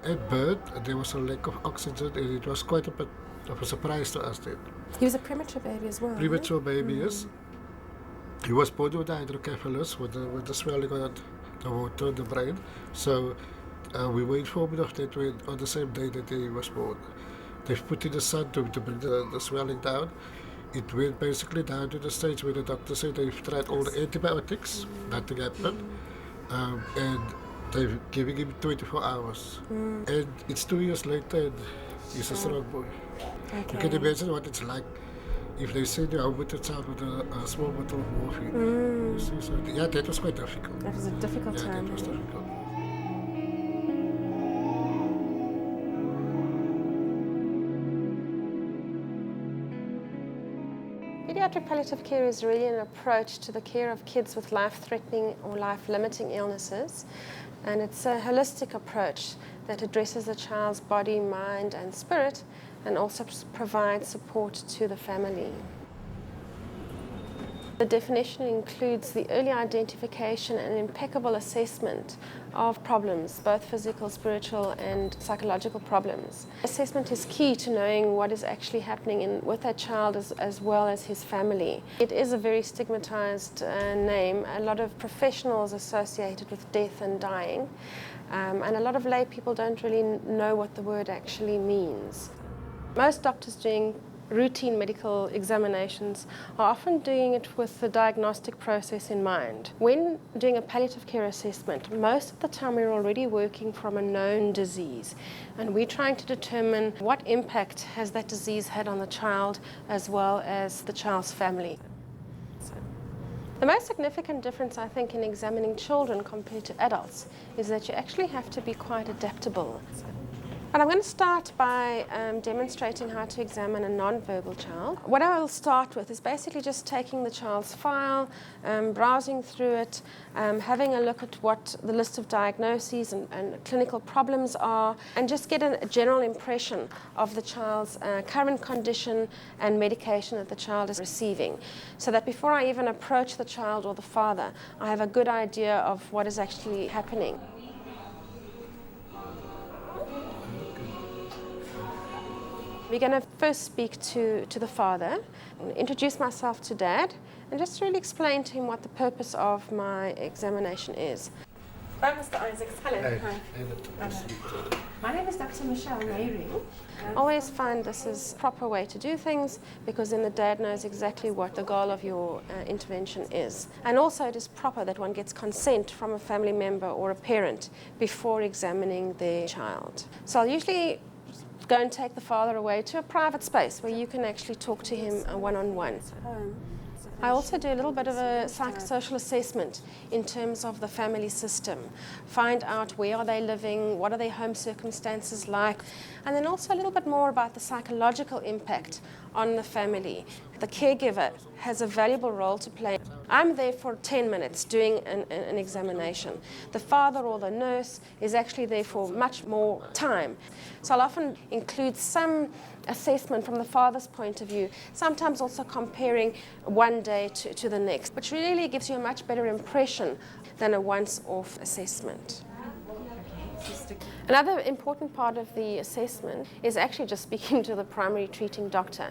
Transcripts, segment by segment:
At birth, there was a lack of oxygen, and it was quite a bit of a surprise to us then. He was a premature baby as well. Premature baby, yes. He was born with hydrocephalus, with the swelling on the water in the brain. So we were informed of that on the same day that he was born. They've put in the sun to bring the swelling down. It went basically down to the stage where the doctor said they've tried all the antibiotics, nothing happened, and they're giving him 24 hours. And it's 2 years later, and he's a strong boy. Okay. You can imagine what it's like if they send you home with a child with a small bottle of morphine. You see, so yeah, that was quite difficult. That was a difficult Yeah, time. that was difficult. Paediatric palliative care is really an approach to the care of kids with life-threatening or life-limiting illnesses, and it's a holistic approach that addresses the child's body, mind and spirit, and also provides support to the family. The definition includes the early identification and impeccable assessment of problems, both physical, spiritual and psychological problems. Assessment is key to knowing what is actually happening with that child as well as his family. It is a very stigmatized name. A lot of professionals associated with death and dying, and a lot of lay people don't really know what the word actually means. Most doctors doing routine medical examinations are often doing it with the diagnostic process in mind. When doing a palliative care assessment, most of the time we're already working from a known disease, and we're trying to determine what impact has that disease had on the child as well as the child's family. The most significant difference, I think, in examining children compared to adults is that you actually have to be quite adaptable. But I'm going to start by demonstrating how to examine a non-verbal child. What I will start with is basically just taking the child's file, browsing through it, having a look at what the list of diagnoses and clinical problems are, and just get a general impression of the child's current condition and medication that the child is receiving, so that before I even approach the child or the father, I have a good idea of what is actually happening. We're going to first speak to the father, introduce myself to Dad, and just really explain to him what the purpose of my examination is. Hi, Mr. Isaacs. Hello. Hi. My name is Dr Michelle Meiring. I always find this is a proper way to do things, because then the dad knows exactly what the goal of your intervention is. And also it is proper that one gets consent from a family member or a parent before examining their child. So I'll usually go and take the father away to a private space where you can actually talk to him one-on-one. I also do a little bit of a psychosocial assessment in terms of the family system. Find out where are they living, what are their home circumstances like, and then also a little bit more about the psychological impact on the family. The caregiver has a valuable role to play. I'm there for 10 minutes doing an examination. The father or the nurse is actually there for much more time. So I'll often include some assessment from the father's point of view, sometimes also comparing one day to the next, which really gives you a much better impression than a once-off assessment. Another important part of the assessment is actually just speaking to the primary treating doctor.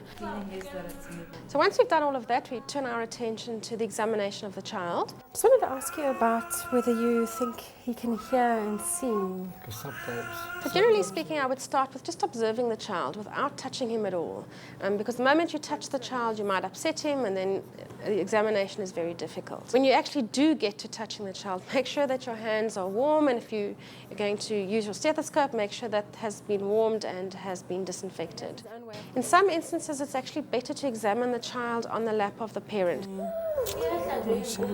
So once we've done all of that, we turn our attention to the examination of the child. Just wanted to ask you about whether you think he can hear and see. Because sometimes. So generally speaking, I would start with just observing the child without touching him at all. Because the moment you touch the child, you might upset him, and then the examination is very difficult. When you actually do get to touching the child, make sure that your hands are warm, and if you're going to use your stethoscope, make sure that has been warmed and has been disinfected. In some instances, it's actually better to examine the child on the lap of the parent.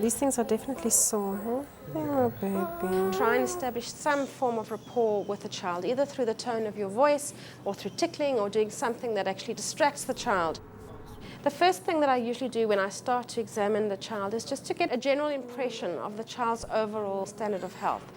These things are definitely sore, huh? Oh, baby. Try and establish some form of rapport with the child, either through the tone of your voice or through tickling or doing something that actually distracts the child. The first thing that I usually do when I start to examine the child is just to get a general impression of the child's overall standard of health.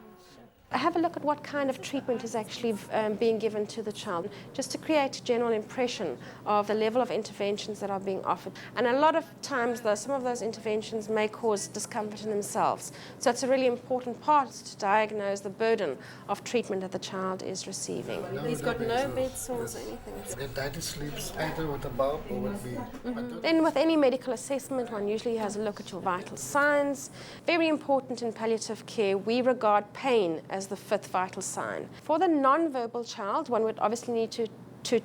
Have a look at what kind of treatment is actually being given to the child, just to create a general impression of the level of interventions that are being offered. And a lot of times, though, some of those interventions may cause discomfort in themselves. So it's a really important part to diagnose the burden of treatment that the child is receiving. He's got no bed sores or anything. The daddy sleeps either with the mom or with me. Then with any medical assessment, one usually has a look at your vital signs. Very important in palliative care, we regard pain as the fifth vital sign. For the non-verbal child, one would obviously need to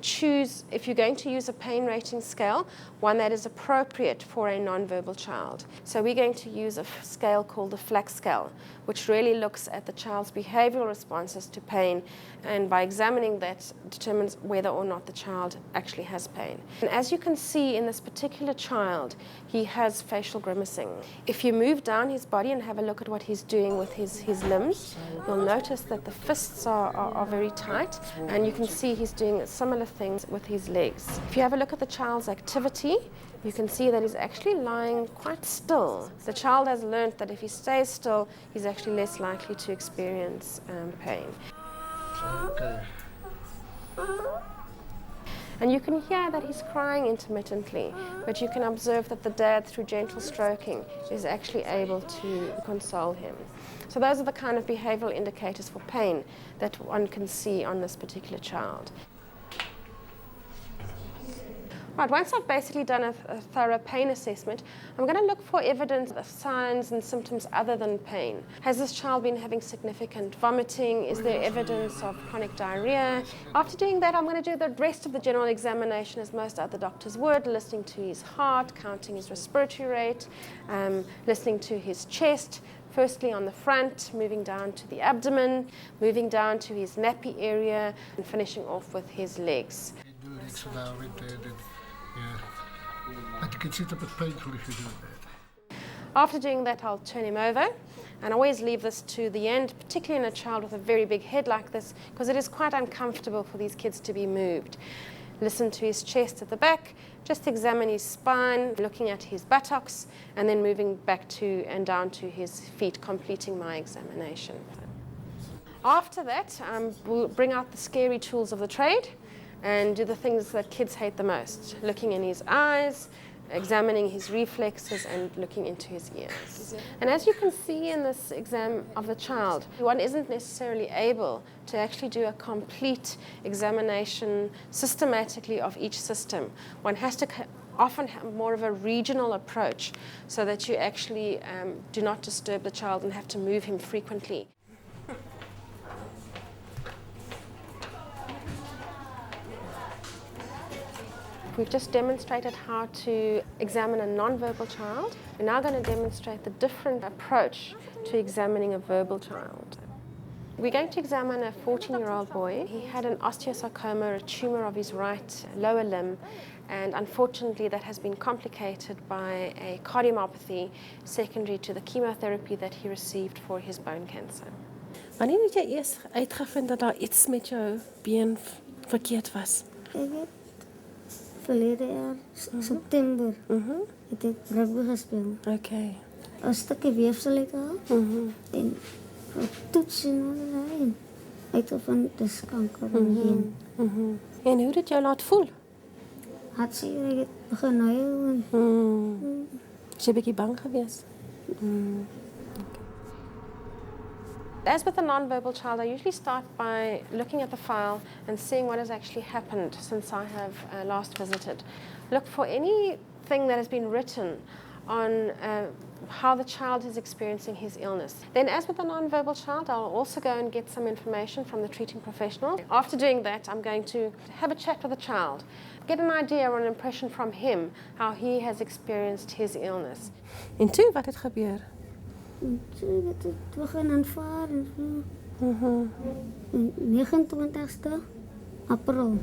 choose, if you're going to use a pain rating scale, one that is appropriate for a non-verbal child. So we're going to use a scale called the FLAC scale, which really looks at the child's behavioral responses to pain, and by examining that determines whether or not the child actually has pain. And as you can see in this particular child, he has facial grimacing. If you move down his body and have a look at what he's doing with his limbs, you'll notice that the fists are very tight, and you can see he's doing similar things with his legs. If you have a look at the child's activity, you can see that he's actually lying quite still. The child has learnt that if he stays still, he's actually less likely to experience pain. Okay. And you can hear that he's crying intermittently, but you can observe that the dad, through gentle stroking, is actually able to console him. So those are the kind of behavioral indicators for pain that one can see on this particular child. Right, once I've basically done a thorough pain assessment, I'm going to look for evidence of signs and symptoms other than pain. Has this child been having significant vomiting? Is there evidence of chronic diarrhea? After doing that, I'm going to do the rest of the general examination as most other doctors would, listening to his heart, counting his respiratory rate, listening to his chest, firstly on the front, moving down to the abdomen, moving down to his nappy area, and finishing off with his legs. But you can see it's a bit painful if you do that. After doing that, I'll turn him over, and I always leave this to the end, particularly in a child with a very big head like this, because it is quite uncomfortable for these kids to be moved. Listen to his chest at the back, just examine his spine, looking at his buttocks, and then moving back to and down to his feet, completing my examination. After that, we'll bring out the scary tools of the trade and do the things that kids hate the most, looking in his eyes, examining his reflexes, and looking into his ears. And as you can see in this exam of the child, one isn't necessarily able to actually do a complete examination systematically of each system. One has to often have more of a regional approach so that you actually do not disturb the child and have to move him frequently. We've just demonstrated how to examine a non-verbal child. We're now going to demonstrate the different approach to examining a verbal child. We're going to examine a 14-year-old boy. He had an osteosarcoma, a tumor of his right lower limb, and unfortunately that has been complicated by a cardiomyopathy secondary to the chemotherapy that he received for his bone cancer. Wanneer het jy eers uitgevind dat daar iets met jou been verkeerd was? Verlede jaar, September, het ek rugby gespeel. Okay. 'n Stukkie weefsel het gehad. En toets en allerlei. Uitgevind dis kanker in die been. En hoe het dit jou laat voel? Hartseer, ek het begin huil en Is jy 'n bietjie bang geweest? As with a non-verbal child, I usually start by looking at the file and seeing what has actually happened since I have last visited. Look for anything that has been written on how the child is experiencing his illness. Then, as with a non-verbal child, I'll also go and get some information from the treating professional. After doing that, I'm going to have a chat with the child, get an idea or an impression from him how he has experienced his illness. En toe, wat het gebeur? en toe het ek begin aanvaar en so. En 29ste April.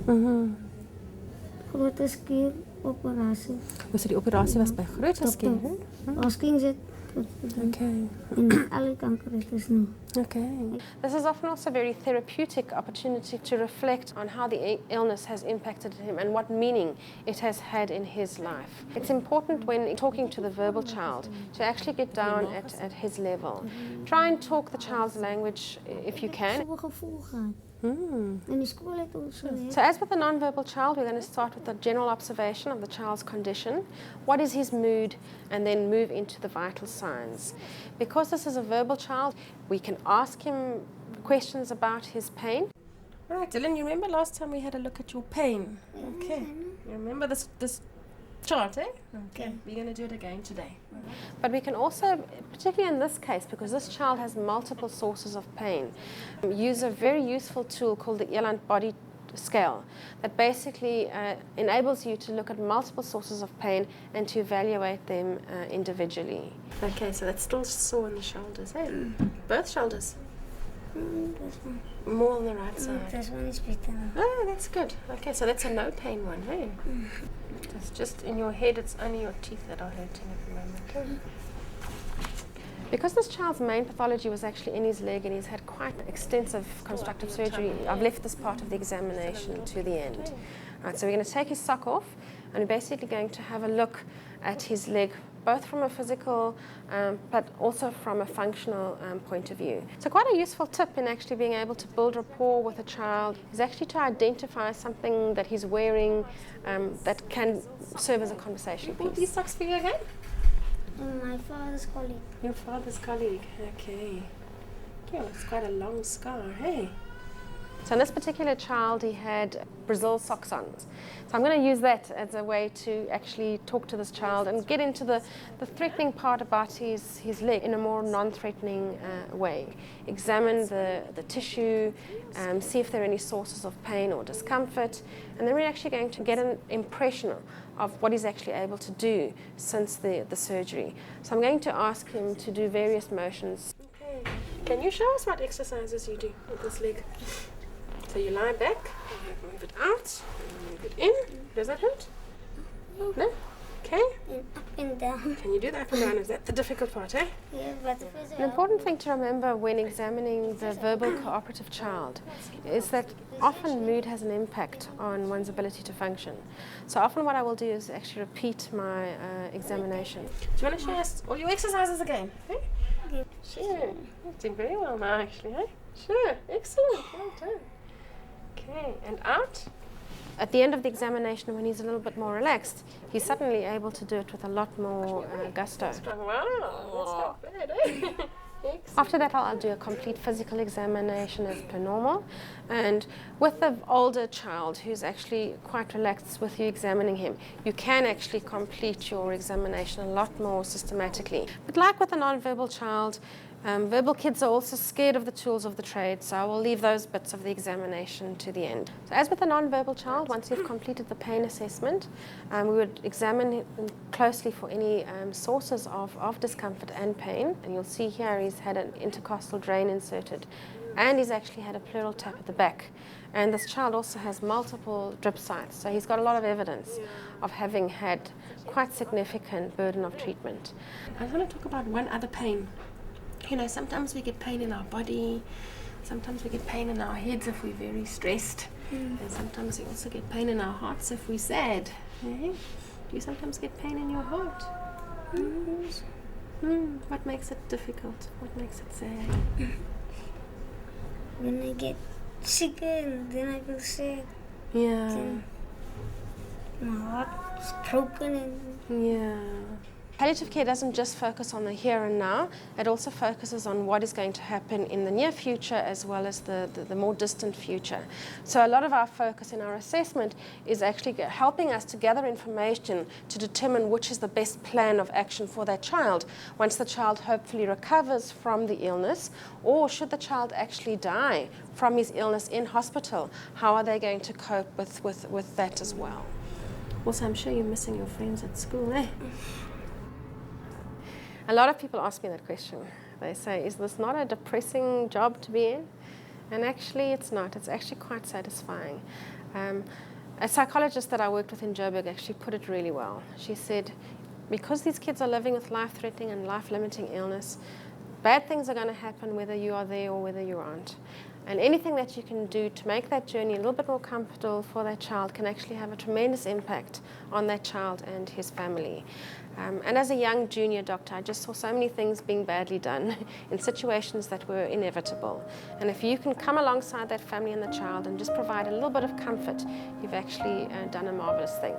Grote skier operasie. Was die operasie was by groot skier? Ons ging dit Okay. En alle kanker het is nou. Okay. This is often also a very therapeutic opportunity to reflect on how the illness has impacted him and what meaning it has had in his life. It's important when talking to the verbal child to actually get down at his level. Try and talk the child's language if you can. So 'n gevoel gehad. En die skool het ons geleer. So as with the non-verbal child, we're going to start with a general observation of the child's condition. What is his mood? And then move into the vital signs. Because this is a verbal child, we can ask him questions about his pain. All right, Dylan, you remember last time we had a look at your pain? Okay. You remember this chart, eh? Okay. We're going to do it again today. But we can also, particularly in this case, because this child has multiple sources of pain, use a very useful tool called the Eland Body Scale that basically enables you to look at multiple sources of pain and to evaluate them individually. Okay, so that's still sore in the shoulders, eh? Both shoulders? This one. More on the right side. This one is better. Oh, that's good. Okay, so that's a no pain one, hey? It's just in your head, it's only your teeth that are hurting at the moment. Okay? Because this child's main pathology was actually in his leg and he's had quite extensive constructive surgery, I've left this part of the examination to the end. Right, so we're going to take his sock off and we're basically going to have a look at his leg, both from a physical but also from a functional point of view. So quite a useful tip in actually being able to build rapport with a child is actually to identify something that he's wearing that can serve as a conversation piece. These socks for you again? My father's colleague. Your father's colleague, okay. Yeah, it's quite a long scar, hey? So in this particular child, he had Brazil socks on. So I'm going to use that as a way to actually talk to this child and get into the threatening part about his leg in a more non-threatening way. Examine the tissue, see if there are any sources of pain or discomfort, and then we're actually going to get an impression of what he's actually able to do since the surgery. So I'm going to ask him to do various motions. Okay. Can you show us what exercises you do with this leg? So you lie back, move it out, move it in. Does that hurt? No? Okay. And up and down. Can you do that up and down? Is that the difficult part, eh? Yeah, but An important thing to remember when examining the verbal cooperative child is that often mood has an impact on one's ability to function. So often what I will do is actually repeat my examination. Do you want to show us all your exercises again? Eh? Yeah. Sure. You're doing very well now, actually, eh? Sure. Excellent. Well done. Okay, and out. At the end of the examination, when he's a little bit more relaxed, he's suddenly able to do it with a lot more gusto. Wow, that's not bad, eh? After that, I'll do a complete physical examination as per normal. And with the older child who's actually quite relaxed with you examining him, you can actually complete your examination a lot more systematically. But like with a non-verbal child, verbal kids are also scared of the tools of the trade, so I will leave those bits of the examination to the end. So as with a non-verbal child, once you've completed the pain assessment, we would examine him closely for any sources of discomfort and pain. And you'll see here he's had an intercostal drain inserted, and he's actually had a pleural tap at the back. And this child also has multiple drip sites, so he's got a lot of evidence of having had quite significant burden of treatment. I want to talk about one other pain. You know, sometimes we get pain in our body, sometimes we get pain in our heads if we're very stressed, and sometimes we also get pain in our hearts if we're sad. Eh? Do you sometimes get pain in your heart? What makes it difficult? What makes it sad? when I get sick and then I feel sad. Yeah. Then my heart is broken and Yeah. Palliative care doesn't just focus on the here and now, it also focuses on what is going to happen in the near future as well as the more distant future. So a lot of our focus in our assessment is actually helping us to gather information to determine which is the best plan of action for that child once the child hopefully recovers from the illness, or should the child actually die from his illness in hospital, how are they going to cope with that as well. Also, I'm sure you're missing your friends at school, eh? A lot of people ask me that question. They say, is this not a depressing job to be in? And actually it's not. It's actually quite satisfying. A psychologist that I worked with in Joburg actually put it really well. She said, Because these kids are living with life-threatening and life-limiting illness, bad things are going to happen whether you are there or whether you aren't. And anything that you can do to make that journey a little bit more comfortable for that child can actually have a tremendous impact on that child and his family. And as a young junior doctor, I just saw so many things being badly done in situations that were inevitable. And if you can come alongside that family and the child and just provide a little bit of comfort, you've actually done a marvelous thing.